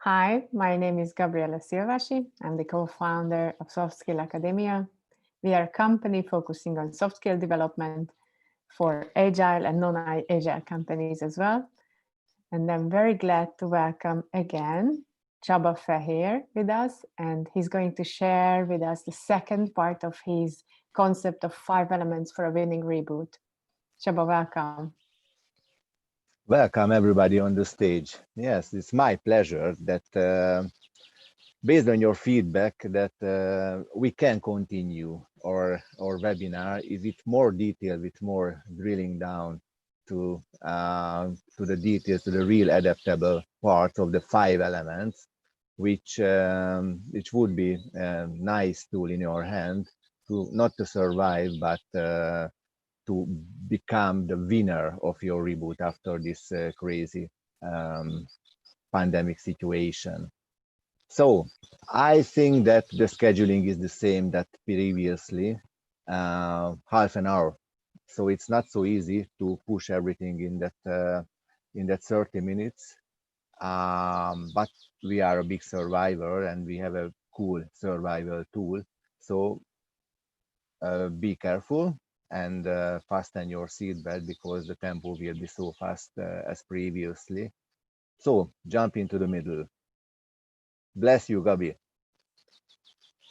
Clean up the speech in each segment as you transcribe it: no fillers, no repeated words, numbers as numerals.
Hi, my name is Gabriela Silvasi. I'm the co-founder of Soft Skill Academia. We are a company focusing on soft skill development for agile and non-agile companies as well. And I'm very glad to welcome again Csaba Feher with us, and he's going to share with us the second part of his concept of 5 elements for a winning reboot. Csaba, welcome. Welcome everybody on the stage. Yes, it's my pleasure that based on your feedback that we can continue our webinar with more detail, with more drilling down to the details, to the real adaptable parts of the 5 elements, which would be a nice tool in your hand to not to survive, but to become the winner of your reboot after this crazy pandemic situation. So I think that the scheduling is the same that previously, half an hour. So it's not so easy to push everything in that 30 minutes. But we are a big survivor and we have a cool survival tool. So be careful and fasten your seatbelt because the tempo will be so fast as previously. So jump into the middle. Bless you, Gabi.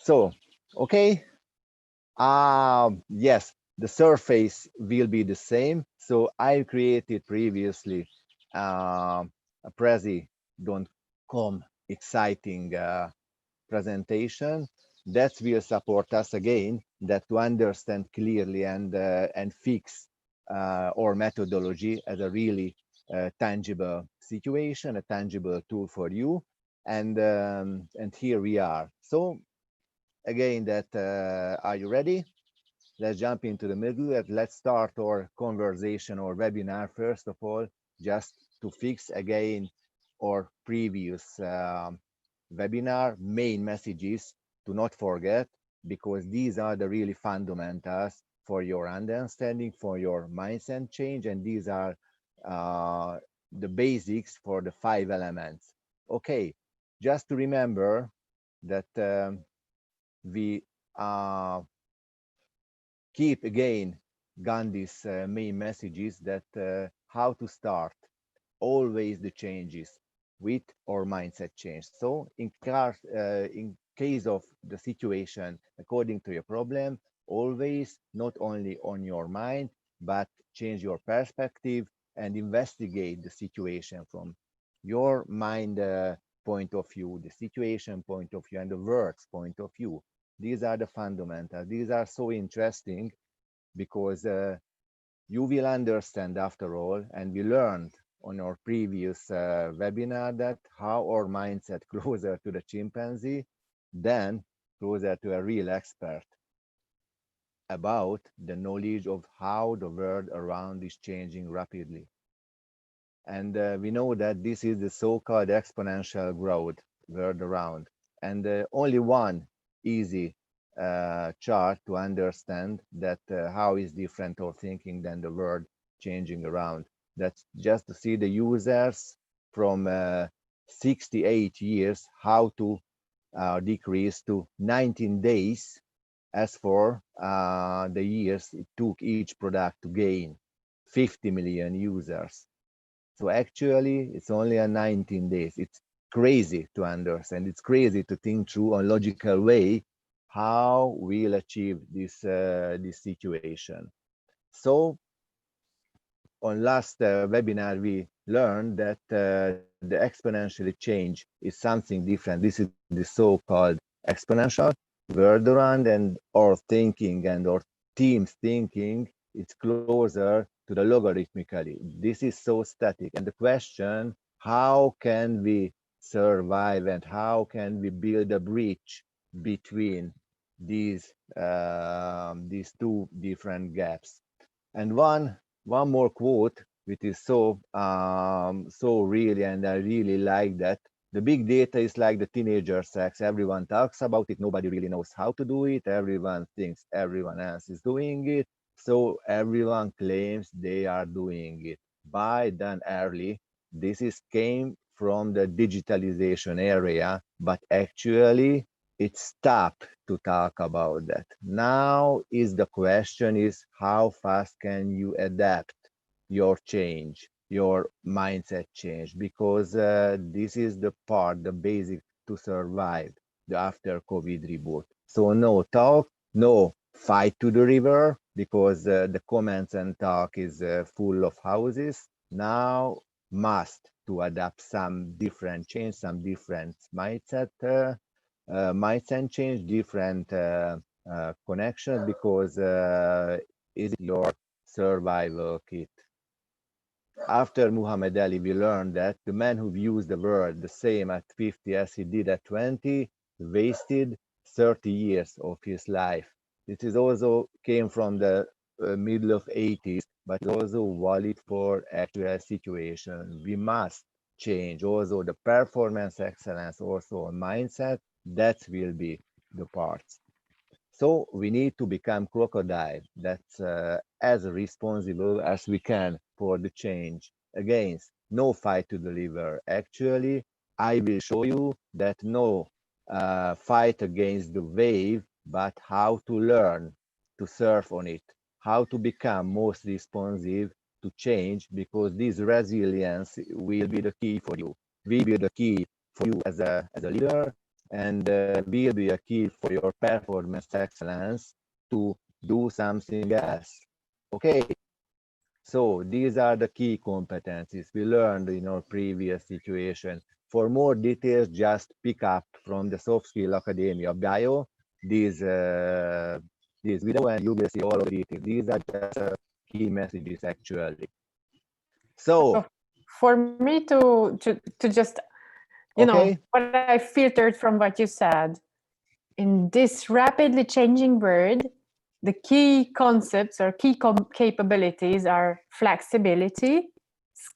So, okay. Yes, the surface will be the same. So I created previously a Prezi.com exciting presentation that will support us again that to understand clearly and fix our methodology as a really tangible situation, a tangible tool for you, and here we are. So again, that are you ready? Let's jump into the middle and let's start our conversation or webinar first of all, just to fix again our previous webinar main messages to not forget, because these are the really fundamentals for your understanding, for your mindset change, and these are the basics for the 5 elements. Okay, just to remember that we keep again Gandhi's main messages that how to start always the changes with our mindset change. So in case of the situation according to your problem, always not only on your mind, but change your perspective and investigate the situation from your mind point of view, the situation point of view, and the words point of view. These are the fundamentals. These are so interesting because you will understand after all, and we learned on our previous webinar that how our mindset closer to the chimpanzee than closer to a real expert about the knowledge of how the world around is changing rapidly. And we know that this is the so-called exponential growth world around. And only one easy chart to understand that how is different our thinking than the world changing around. That's just to see the users from 68 years, how to decrease to 19 days as for the years it took each product to gain 50 million users. So actually, it's only a 19 days. It's crazy to understand. It's crazy to think through a logical way how we'll achieve this situation. So on last webinar, we learned that the exponential change is something different. This is the so-called exponential world around, and our thinking and our team's thinking is closer to the logarithmically. This is so static. And the question, how can we survive and how can we build a bridge between these two different gaps? And one more quote, which is so really, and I really like that. The big data is like the teenager sex. Everyone talks about it. Nobody really knows how to do it. Everyone thinks everyone else is doing it. So everyone claims they are doing it. By then early, this is came from the digitalization area, but actually it stopped to talk about that. Now is the question is how fast can you adapt your change, your mindset change, because this is the part, the basic to survive the after COVID reboot. So no talk, no fight to the river, because the comments and talk is full of houses. Now must to adapt some different change, some different mindset change, different connections, because is your survival kit. After Muhammad Ali, we learned that the man who views the world the same at 50 as he did at 20 wasted 30 years of his life. This is also came from the middle of 80s, but also valid for actual situation. We must change also the performance excellence, also mindset. That will be the parts. So we need to become crocodile that's as responsible as we can for the change. Against no fight to deliver. Actually, I will show you that no fight against the wave, but how to learn to surf on it, how to become most responsive to change, because this resilience will be the key for you, will be the key for you as a leader, and will be a key for your performance excellence to do something else. Okay, so these are the key competencies we learned in our previous situation. For more details, just pick up from the Soft Skill Academia bio this video, and you will see all of the details. These are just key messages actually. So for me to just okay, what I filtered from what you said, in this rapidly changing world, the key concepts or key capabilities are flexibility,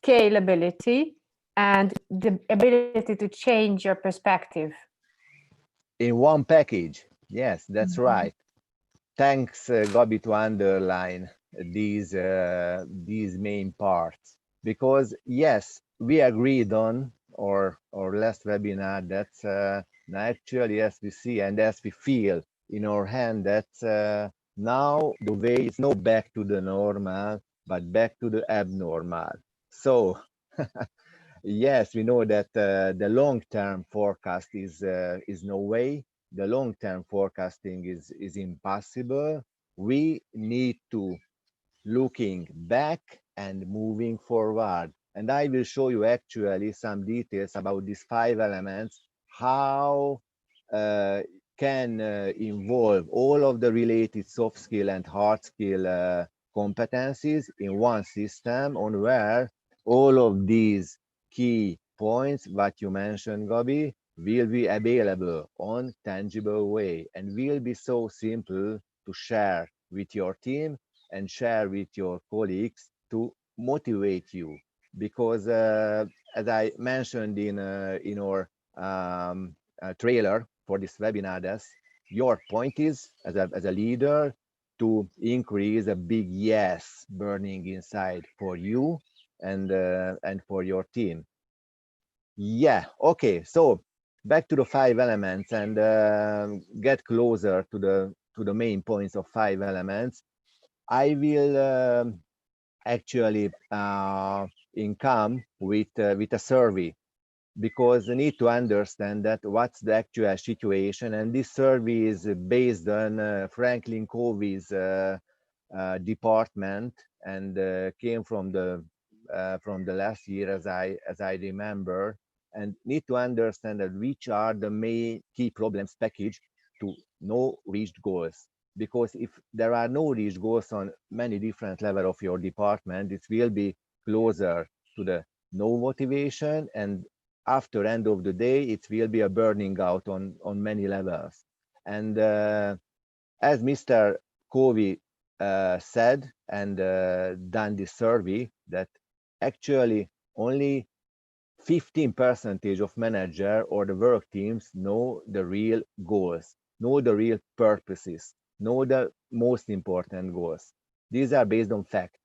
scalability, and the ability to change your perspective. in one package. Yes, that's right. Thanks, Gabi, to underline these main parts, because yes, we agreed on our last webinar that actually, as we see and as we feel in our hand, that now the way is not back to the normal, but back to the abnormal. So yes, we know that the long-term forecast is no way. The long-term forecasting is impossible. We need to looking back and moving forward. And I will show you actually some details about these 5 elements, how uh, can involve all of the related soft skill and hard skill competencies in one system, on where all of these key points, what you mentioned, Gabi, will be available on tangible way and will be so simple to share with your team and share with your colleagues to motivate you. Because as I mentioned in our trailer for this webinar, your point is as a leader to increase a big yes burning inside for you and for your team. Yeah, okay, so back to the 5 elements and get closer to the main points of 5 elements. I will actually income with a survey, because you need to understand that what's the actual situation, and this survey is based on Franklin Covey's department, and came from the last year, as I remember, and need to understand that which are the main key problems package to no reached goals. Because if there are no reached goals on many different levels of your department, it will be closer to the no motivation, and after end of the day, it will be a burning out on many levels. And as Mr. Covey said and done this survey, that actually only 15% of manager or the work teams know the real goals, know the real purposes, know the most important goals. These are based on fact.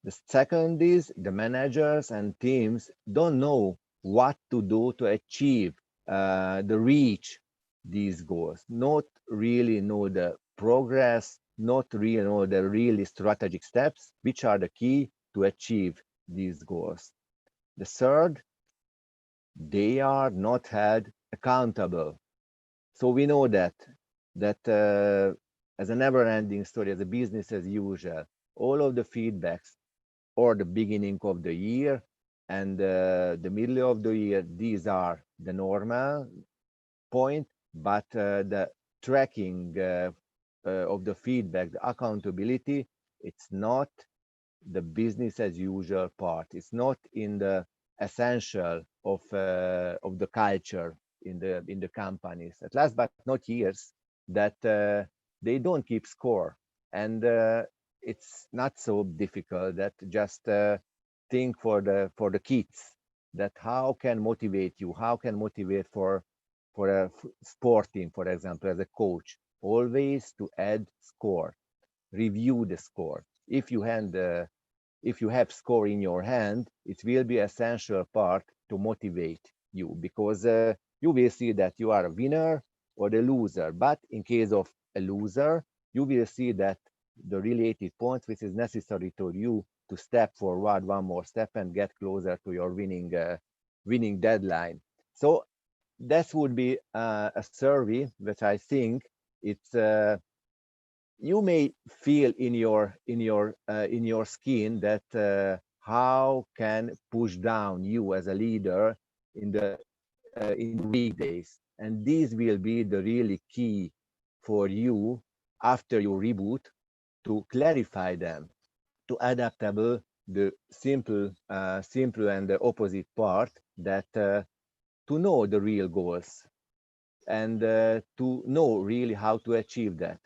The second is the managers and teams don't know what to do to achieve the reach these goals, not really know the progress, not really know the really strategic steps, which are the key to achieve these goals. The third, they are not held accountable. So we know that as a never-ending story, as a business as usual, all of the feedbacks or the beginning of the year and the middle of the year, these are the normal point, but the tracking of the feedback, the accountability, it's not the business as usual part. It's not in the essential of the culture in the companies. At last but not years, that they don't keep score, and it's not so difficult. That just think for the kids, that how can motivate you, how can motivate for a sport team, for example, as a coach, always to add score, review the score. If you have score in your hand, it will be essential part to motivate you, because you will see that you are a winner or a loser. But in case of a loser, you will see that the related points which is necessary to you to step forward one more step and get closer to your winning deadline. So that would be a survey that I think it's you may feel in your skin that how can push down you as a leader in the weekdays, and these will be the really key for you after you reboot to clarify them, to adaptable the simple and the opposite part, that to know the real goals and to know really how to achieve that,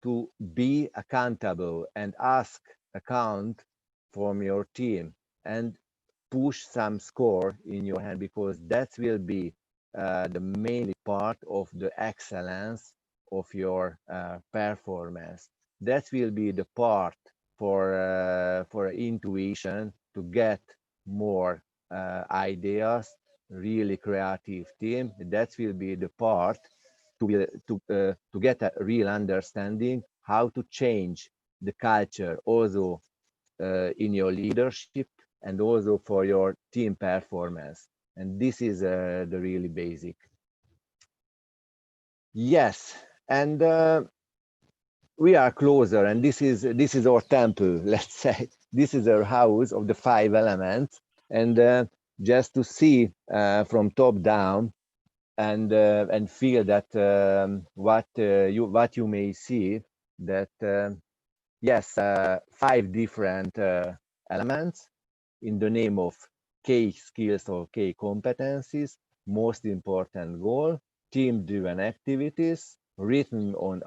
to be accountable and ask account from your team and push some score in your hand, because that will be the main part of the excellence of your performance. That will be the part for intuition to get more ideas, really creative team. That will be the part to get a real understanding how to change the culture also in your leadership and also for your team performance. And this is the really basic. Yes, and we are closer, and this is our temple. Let's say this is our house of the 5 elements, and just to see from top down and feel that what you may see, that yes, 5 different elements in the name of K skills or K competencies, most important goal, team-driven activities, written on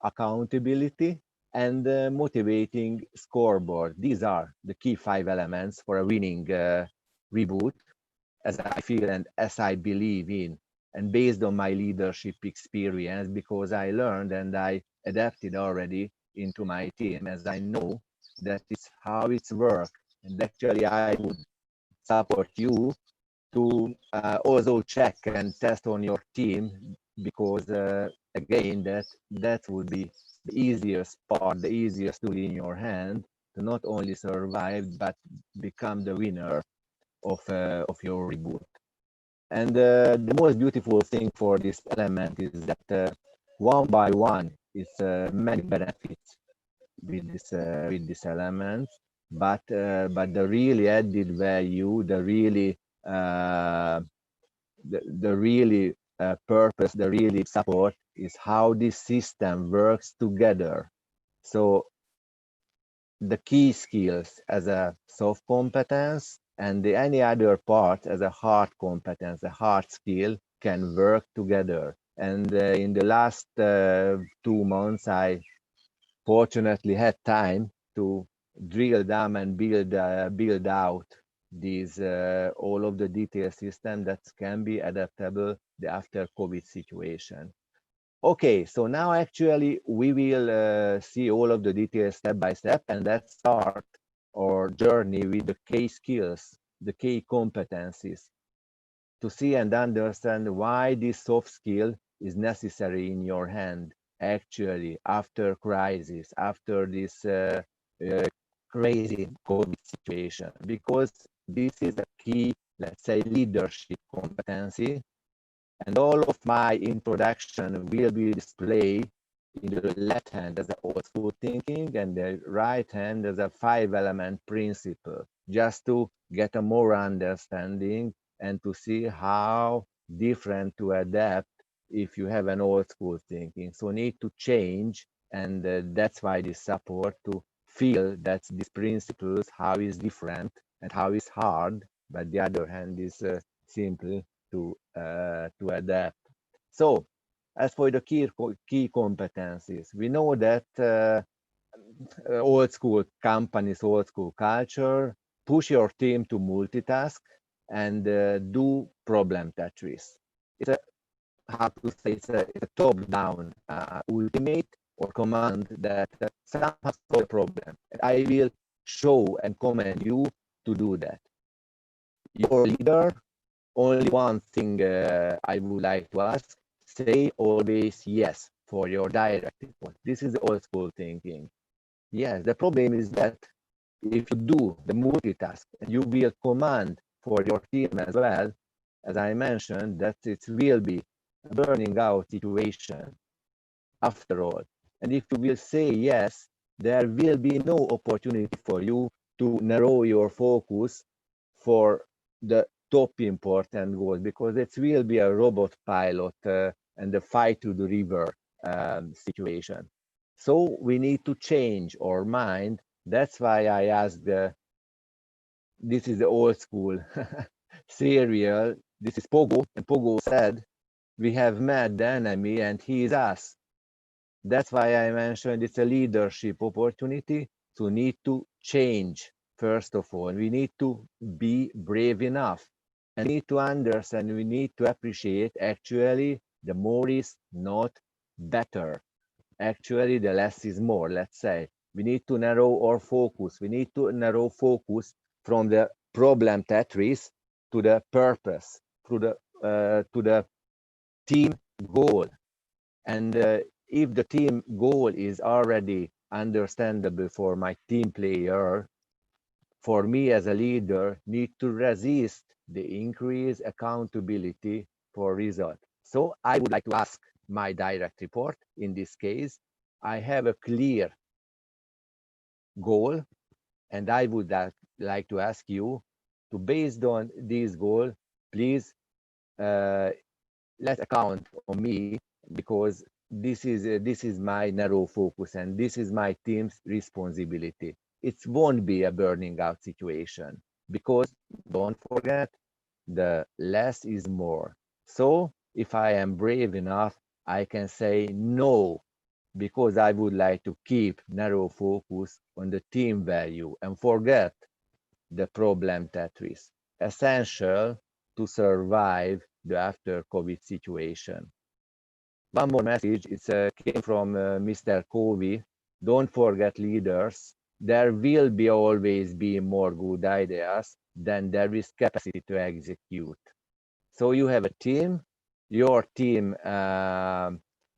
accountability, and motivating scoreboard. These are the key 5 elements for a winning reboot, as I feel and as I believe in, and based on my leadership experience, because I learned and I adapted already into my team, as I know that is how it's work. And actually, I would support you to also check and test on your team, because again, that would be the easiest part, the easiest tool in your hand to not only survive but become the winner of your reboot. And the most beautiful thing for this element is that one by one is many benefits with this element, but the really added value, uh, the really purpose, the really support is how this system works together. So the key skills as a soft competence and any other part as a hard competence, a hard skill, can work together. And in the last 2 months, I fortunately had time to drill down and build out these all of the detailed system that can be adaptable the after COVID situation. Okay, so now actually we will see all of the details step by step, and let's start our journey with the K skills, the K competencies. to see and understand why this soft skill is necessary in your hand, actually, after crisis, after this crazy COVID situation, because this is a key, let's say, leadership competency. And all of my introduction will be displayed in the left hand as an old school thinking and the right hand as a 5-element principle, just to get a more understanding and to see how different to adapt if you have an old school thinking. So need to change, and that's why this support to feel that these principles, how is different and how is hard, but the other hand is simple to adapt. So, as for the key competencies, we know that old school companies, old school culture, push your team to multitask and do problem Tetris. It's a, how to say, it's a top-down ultimate or command that somehow solve the problem. And I will show and command you to do that. Your leader, only one thing I would like to ask, say always yes for your direct report. This is the old school thinking. Yes, the problem is that if you do the multitask and you will command for your team as well, as I mentioned, that it will be a burning out situation after all. And if you will say yes, there will be no opportunity for you to narrow your focus for the top important goal, because it will be a robot pilot and the fight to the river situation. So we need to change our mind. That's why I asked this is the old school serial. This is Pogo, and Pogo said, we have met the enemy and he is us. That's why I mentioned it's a leadership opportunity to need to change. First of all, we need to be brave enough and we need to understand, we need to appreciate actually the more is not better. Actually, the less is more, let's say. We need to narrow our focus. We need to narrow focus from the problem Tetris to the purpose, to the team goal. And if the team goal is already understandable for my team player, for me as a leader, need to resist the increased accountability for result. So I would like to ask my direct report, in this case, I have a clear goal, and I would like to ask you to, based on this goal, please let's account on me, because this is my narrow focus and this is my team's responsibility. It won't be a burning out situation, because don't forget, the less is more. So if I am brave enough, I can say no, because I would like to keep narrow focus on the team value and forget the problem Tetris, essential to survive the after COVID situation. One more message, it came from Mr. Covey. Don't forget, leaders, there will be always be more good ideas than there is capacity to execute. So you have a team, your team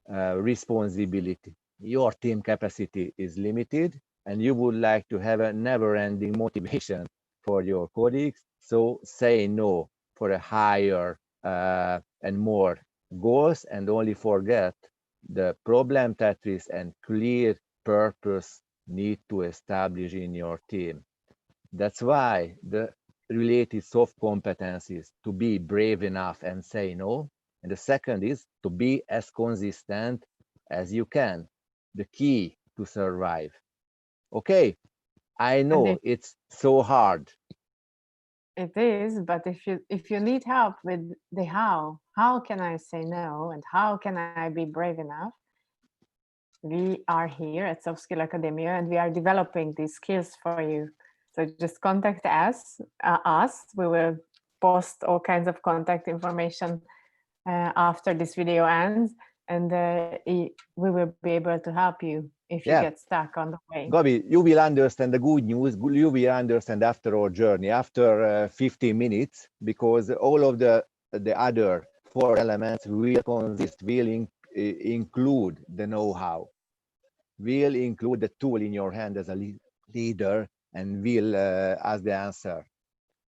responsibility, your team capacity is limited, and you would like to have a never-ending motivation for your colleagues. So say no for a higher and more goals, and only forget the problem Tetris and clear purpose need to establish in your team. That's why the related soft competencies, to be brave enough and say no. And the second is to be as consistent as you can, the key to survive. Okay, I know it's so hard. It is, but if you need help with the how can I say no and how can I be brave enough? We are here at Soft Skill Academia and we are developing these skills for you. So just contact us. We will post all kinds of contact information after this video ends, and we will be able to help you if you get stuck on the way. Gabi, you will understand the good news. You will understand after our journey, after 15 minutes, because all of the the other 4 elements will consist, include the know-how, will include the tool in your hand as a leader, and will as the answer.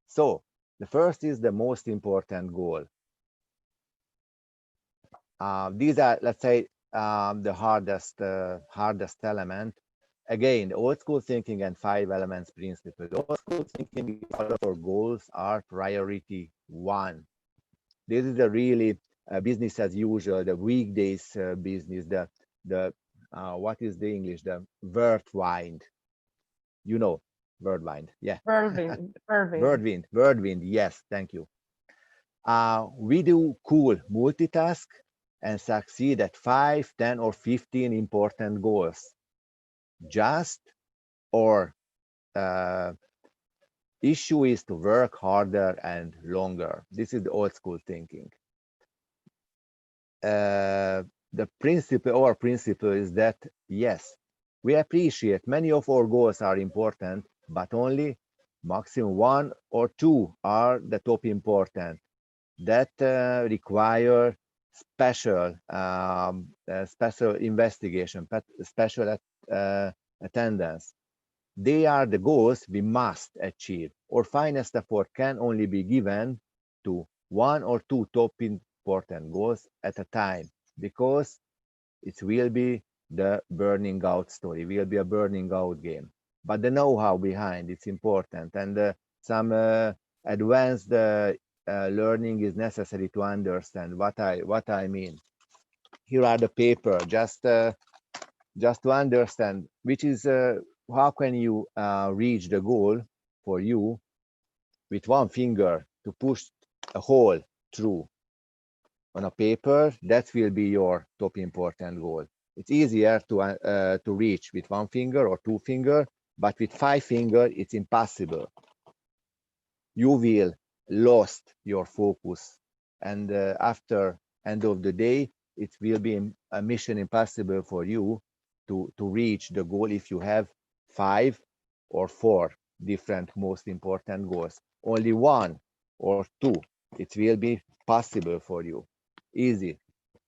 So the first is the most important goal. These are, let's say, the hardest element. Again, old school thinking and 5 elements principle. Old school thinking, our goals are priority 1. This is the really business as usual, the weekdays business, the what is the English, the whirlwind, you know, whirlwind, yeah. Whirlwind, yes, thank you. We do cool multitask and succeed at 5, 10, or 15 important goals. Just or issue is to work harder and longer. This is the old school thinking. The principle is that, yes, we appreciate many of our goals are important, but only maximum 1 or 2 are the top important that require special investigation, special attendance. They are the goals we must achieve. Our finest effort can only be given to 1 or 2 top important goals at a time, because it will be the burning out story, will be a burning out game. But the know-how behind it's important, and some advanced learning is necessary to understand what I mean. Here are the paper, just to understand which is how can you reach the goal for you with 1 finger to push a hole through on a paper. That will be your top important goal. It's easier to reach with 1 finger or 2 finger, but with 5 finger it's impossible. You will lost your focus, and after end of the day it will be a mission impossible for you to reach the goal if you have 5 or 4 different most important goals. Only 1 or 2, it will be possible for you. Easy,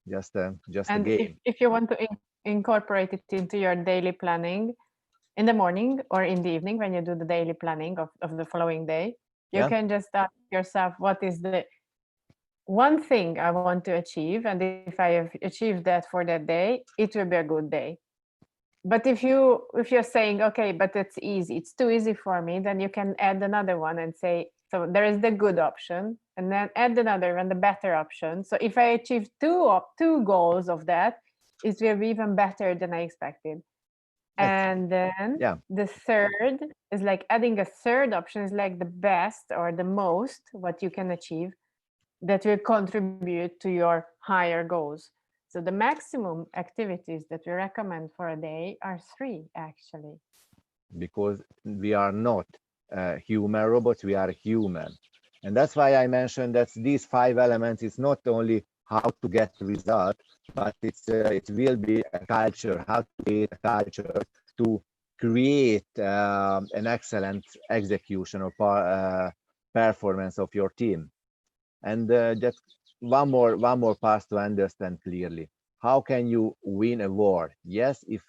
just a game. If you want to incorporate it into your daily planning in the morning or in the evening, when you do the daily planning of the following day, you can just ask yourself, what is the one thing I want to achieve, and if I have achieved that for that day, it will be a good day. But if you're saying, okay, but it's easy, it's too easy for me, then you can add another one and say, so there is the good option, and then add another one, the better option. So if I achieve two goals of that, it will be even better than I expected. And then the third is like adding a third option is like the best or the most what you can achieve that will contribute to your higher goals. So the maximum activities that we recommend for a day are 3, actually. Because we are not human robots, we are human. And that's why I mentioned that these 5 elements is not only how to get result, but it will be a culture, how to create a culture to create an excellent execution or performance of your team. And just one more part to understand clearly. How can you win a war? Yes, if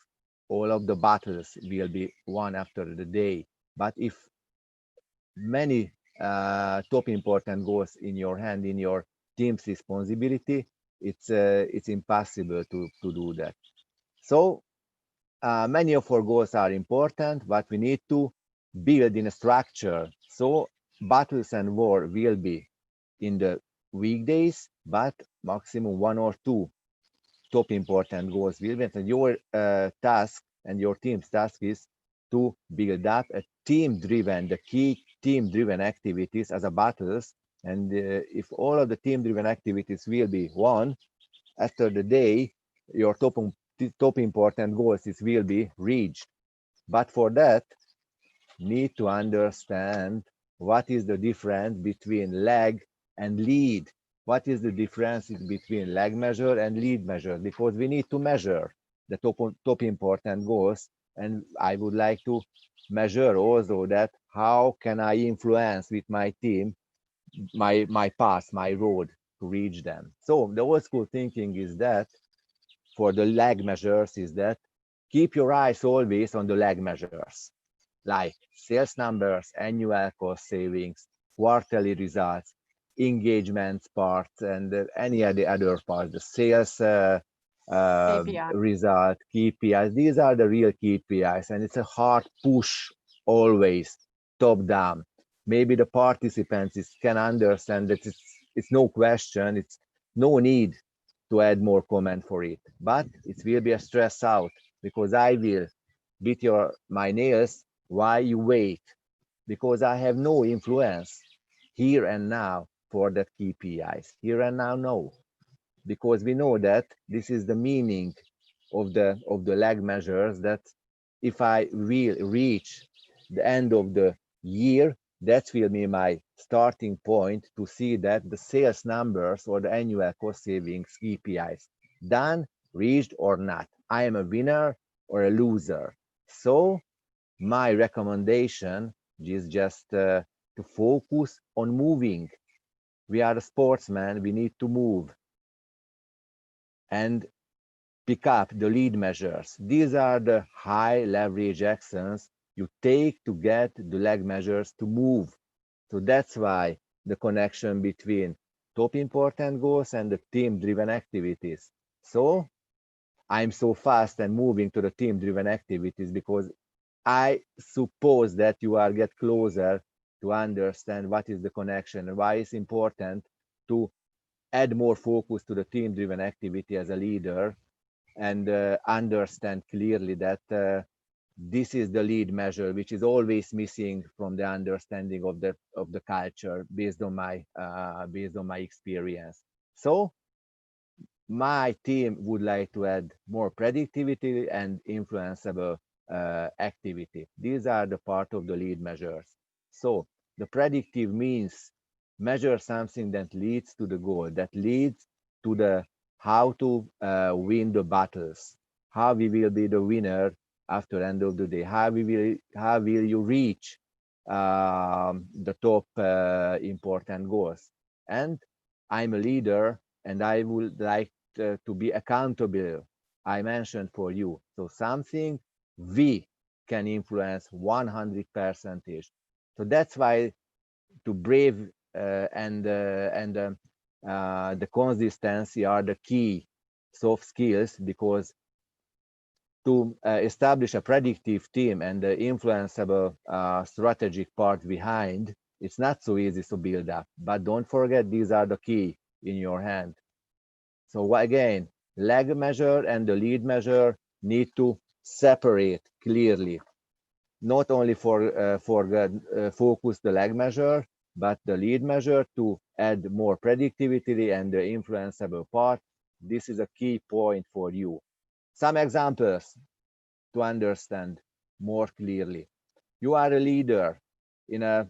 all of the battles will be won after the day, but if many top important goals in your hand, in your team's responsibility, it's impossible to do that. So many of our goals are important, but we need to build in a structure. So battles and war will be in the weekdays, but maximum 1 or 2 top important goals will be. And your task and your team's task is to build up a the key team-driven activities as a battles. And if all of the team-driven activities will be won, after the day, your top important goals will be reached. But for that, need to understand what is the difference between lag and lead. What is the difference between lag measure and lead measure? Because we need to measure the top important goals, and I would like to measure also that how can I influence with my team my path, my road to reach them. So the old school thinking is that for the lag measures is that keep your eyes always on the lag measures, like sales numbers, annual cost savings, quarterly results, engagement parts, and any of the other parts, the sales KPI. result, KPIs. These are the real KPIs, and it's a hard push always, top down. Maybe the participants can understand that it's no question, it's no need to add more comment for it, but it will be a stress out because I will beat my nails while you wait, because I have no influence here and now for that KPIs. Here and now, no, because we know that this is the meaning of the lag measures, that if I will reach the end of the year, that will be my starting point to see that the sales numbers or the annual cost savings KPIs done, reached or not. I am a winner or a loser. So my recommendation is just to focus on moving. We are a sportsman, we need to move and pick up the lead measures. These are the high leverage actions you take to get the lag measures to move. So that's why the connection between top important goals and the team driven activities. So I'm so fast and moving to the team driven activities because I suppose that you are get closer to understand what is the connection and why it's important to add more focus to the team driven activity as a leader and understand clearly that this is the lead measure which is always missing from the understanding of the culture based on my experience. So my team would like to add more predictivity and influenceable activity. These are the part of the lead measures. So the predictive means measure something that leads to the goal, that leads to the how to win the battles, how we will be the winner after end of the day, how will you reach the top important goals. And I'm a leader and I would like to be accountable. I mentioned for you. So something we can influence 100%. So that's why to brave and the consistency are the key soft skills, because to establish a predictive team and the influenceable strategic part behind, it's not so easy to build up. But don't forget, these are the key in your hand. So again, lag measure and the lead measure need to separate clearly, not only for focus the lag measure, but the lead measure to add more predictivity and the influenceable part. This is a key point for you. Some examples to understand more clearly. You are a leader in a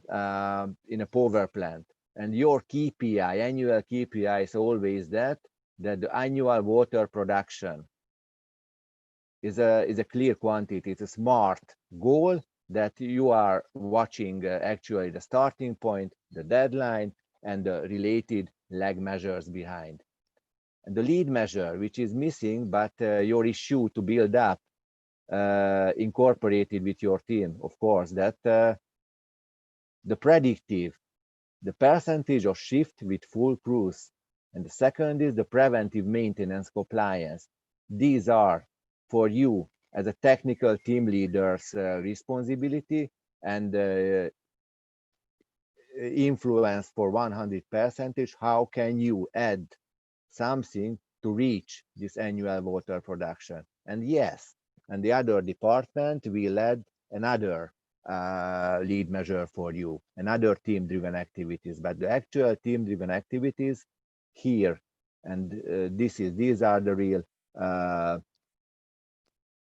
power plant, and your KPI, annual KPI, is always that the annual water production is a clear quantity. It's a smart goal that you are watching actually the starting point, the deadline, and the related lag measures behind. And the lead measure, which is missing, but your issue to build up, incorporated with your team, of course, that the predictive, the percentage of shift with full crews, and the second is the preventive maintenance compliance. These are for you as a technical team leader's responsibility and influence for 100%. How can you add something to reach this annual water production? And yes, and the other department will add another lead measure for you, another team-driven activities. But the actual team-driven activities here, and these are the real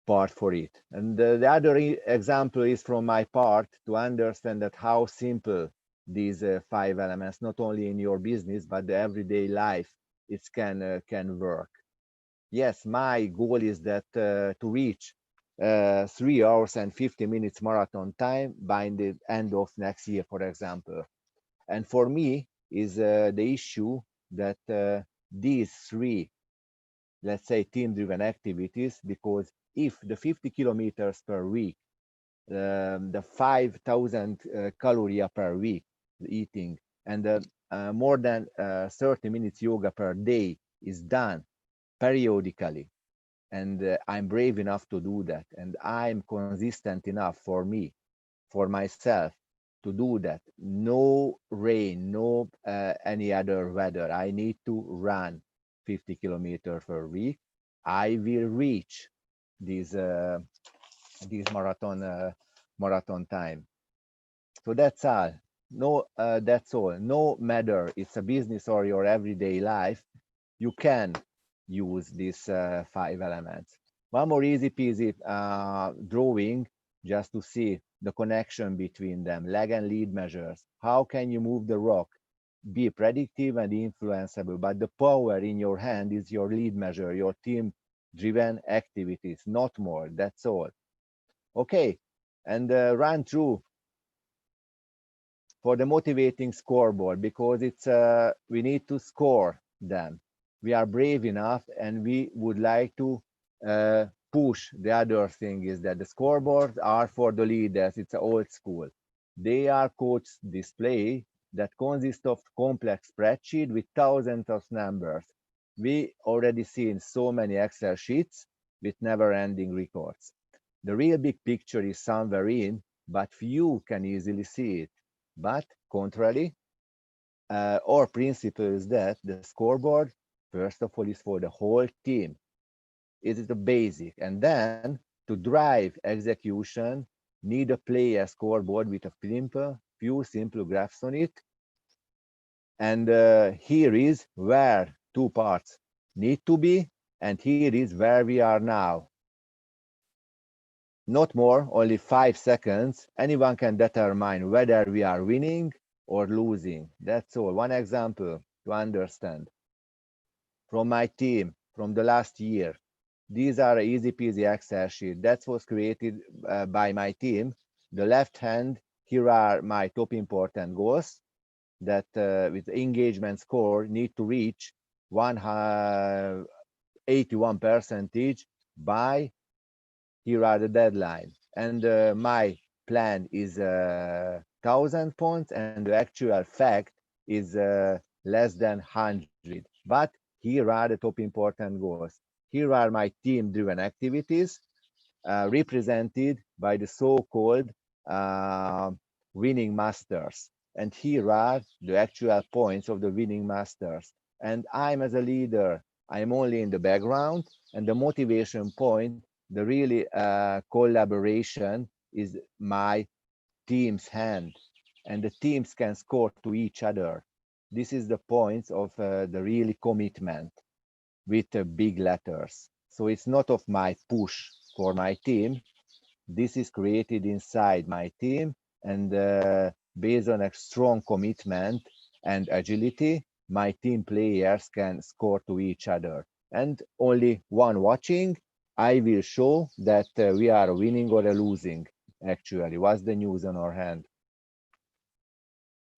part for it. And the other example is from my part to understand that how simple these 5 elements, not only in your business but the everyday life, it can work. Yes, my goal is that to reach 3 hours and 50 minutes marathon time by the end of next year, for example. And for me is the issue that these three, let's say, team-driven activities, because if the 50 kilometers per week, the 5,000 calorie per week eating, and more than 30 minutes yoga per day is done periodically, and I'm brave enough to do that, and I'm consistent enough for me, for myself, to do that. No rain, no any other weather. I need to run 50 kilometers per week. I will reach these marathon time. So that's all. No, that's all. No matter it's a business or your everyday life, you can use these 5 elements. One more easy peasy drawing just to see the connection between them. Lag and lead measures. How can you move the rock? Be predictive and influenceable, but the power in your hand is your lead measure, your team driven activities, not more. That's all. Okay, and run through for the motivating scoreboard, because it's we need to score them. We are brave enough and we would like to push. The other thing is that the scoreboards are for the leaders. It's old school. They are coach display that consists of complex spreadsheet with thousands of numbers. We already seen so many Excel sheets with never-ending records. The real big picture is somewhere in, but few can easily see it. But contrary, our principle is that the scoreboard, first of all, is for the whole team. It is the basic. And then to drive execution, need a player scoreboard with a few simple graphs on it. And here is where 2 parts need to be, and here is where we are now. Not more, only 5 seconds. Anyone can determine whether we are winning or losing. That's all. One example to understand. From my team, from the last year, these are easy peasy Excel sheet. That was created by my team. The left hand, here are my top important goals that with engagement score need to reach 81% by, here are the deadline, and my plan is 1,000 points, and the actual fact is less than 100. But here are the top important goals. Here are my team-driven activities represented by the so-called winning masters. And here are the actual points of the winning masters. And I'm as a leader, I'm only in the background, and the motivation point, the really collaboration is my team's hand, and the teams can score to each other. This is the points of the really commitment with big letters. So it's not of my push for my team. This is created inside my team, and based on a strong commitment and agility, my team players can score to each other. And only one watching, I will show that we are winning or losing, actually. What's the news on our hand?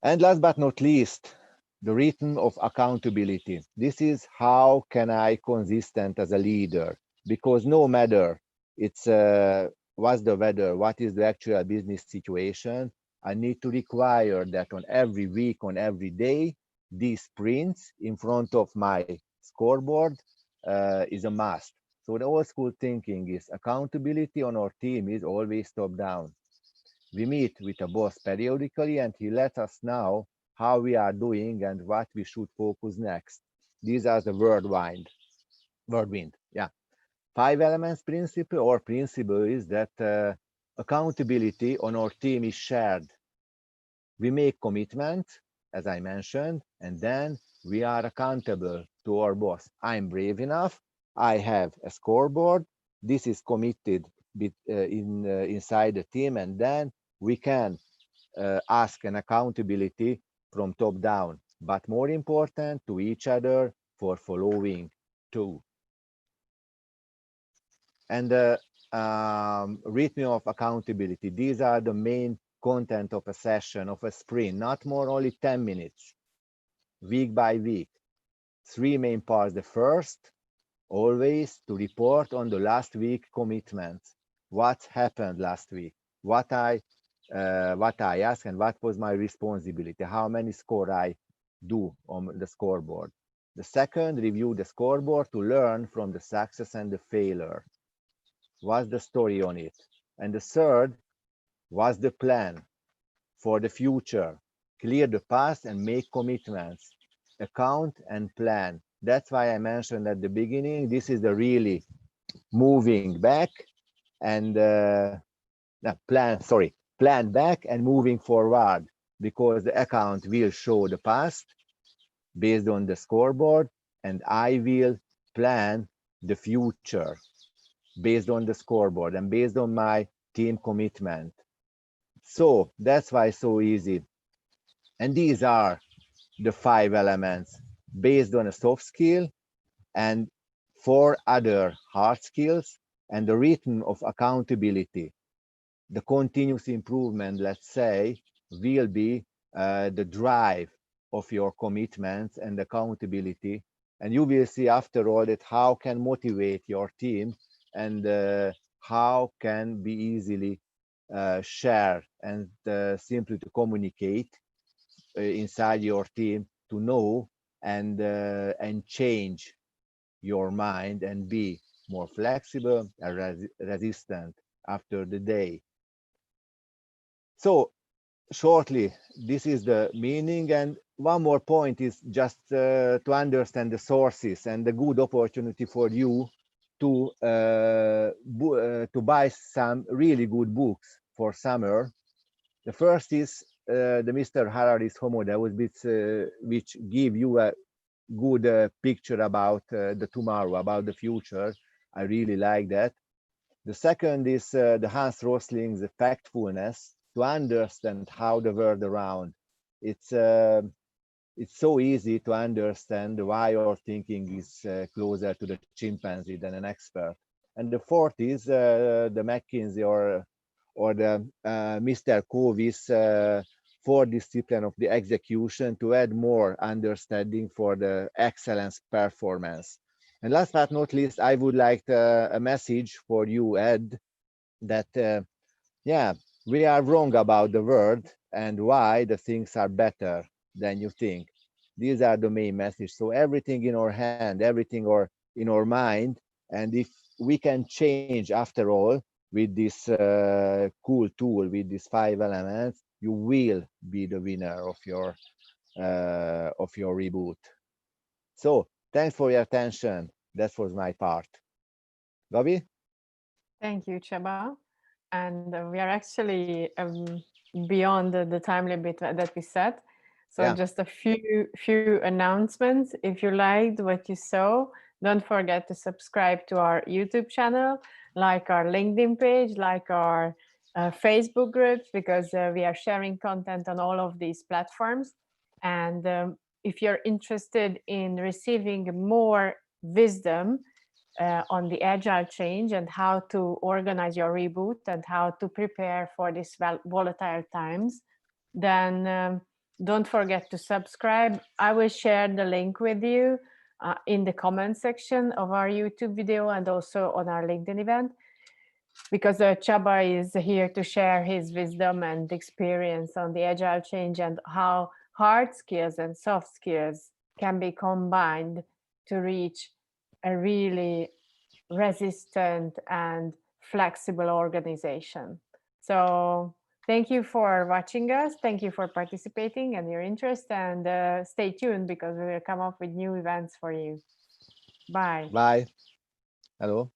And last but not least, the rhythm of accountability. This is how can I consistent as a leader, because no matter it's what's the weather, what is the actual business situation, I need to require that on every week, on every day, these sprints in front of my scoreboard is a must. So the old school thinking is accountability on our team is always top down. We meet with a boss periodically, and he lets us know how we are doing and what we should focus next. These are the whirlwind. Yeah. 5 elements principle or principle is that accountability on our team is shared. We make commitment, as I mentioned, and then we are accountable to our boss. I'm brave enough. I have a scoreboard. This is committed inside the team, and then we can ask an accountability from top down, but more important to each other for following too. And the rhythm of accountability. These are the main content of a session, of a sprint, not more only 10 minutes, week by week. three main parts. The first, always to report on the last week commitments. What happened last week? What I asked and what was my responsibility? How many score I do on the scoreboard? The second, review the scoreboard to learn from the success and the failure. What's the story on it? And the third, what's the plan for the future? Clear the past and make commitments. Account and plan. That's why I mentioned at the beginning, this is the really moving back and plan back and moving forward, because the account will show the past based on the scoreboard, and I will plan the future based on the scoreboard and based on my team commitment. So that's why it's so easy. And these are the 5 elements based on a soft skill and 4 other hard skills, and the rhythm of accountability. The continuous improvement, let's say, will be the drive of your commitments and accountability. And you will see after all that how can motivate your team, and how can be easily share and simply to communicate inside your team to know and change your mind and be more flexible and resistant after the day. So shortly, this is the meaning. And one more point is just to understand the sources and the good opportunity for you to buy some really good books for summer. The first is the Mr. Harari's Homo Deus, which give you a good picture about the tomorrow, about the future. I really like that. The second is the Hans Rosling's Factfulness, to understand how the world around. It's so easy to understand why your thinking is closer to the chimpanzee than an expert. And the fourth is the McKinsey or the Mr. Covey's 4 discipline of the execution, to add more understanding for the excellence performance. And last but not least, I would like a message for you, Ed, that yeah, we are wrong about the world and why the things are better than you think. These are the main message. So everything in our hand, everything or in our mind, and if we can change after all with this cool tool, with these 5 elements, you will be the winner of your reboot. So thanks for your attention. That was my part. Gabi? Thank you, Csaba. And we are actually beyond the time limit that we set. So Yeah. just a few announcements. If you liked what you saw, don't forget to subscribe to our YouTube channel, like our LinkedIn page, like our Facebook groups, because we are sharing content on all of these platforms. And if you're interested in receiving more wisdom on the agile change and how to organize your reboot and how to prepare for these volatile times, then don't forget to subscribe. I will share the link with you in the comment section of our YouTube video and also on our LinkedIn event, because Csaba is here to share his wisdom and experience on the agile change and how hard skills and soft skills can be combined to reach a really resistant and flexible organization. So thank you for watching us. Thank you for participating and your interest, and stay tuned because we will come up with new events for you. Bye. Bye. Hello.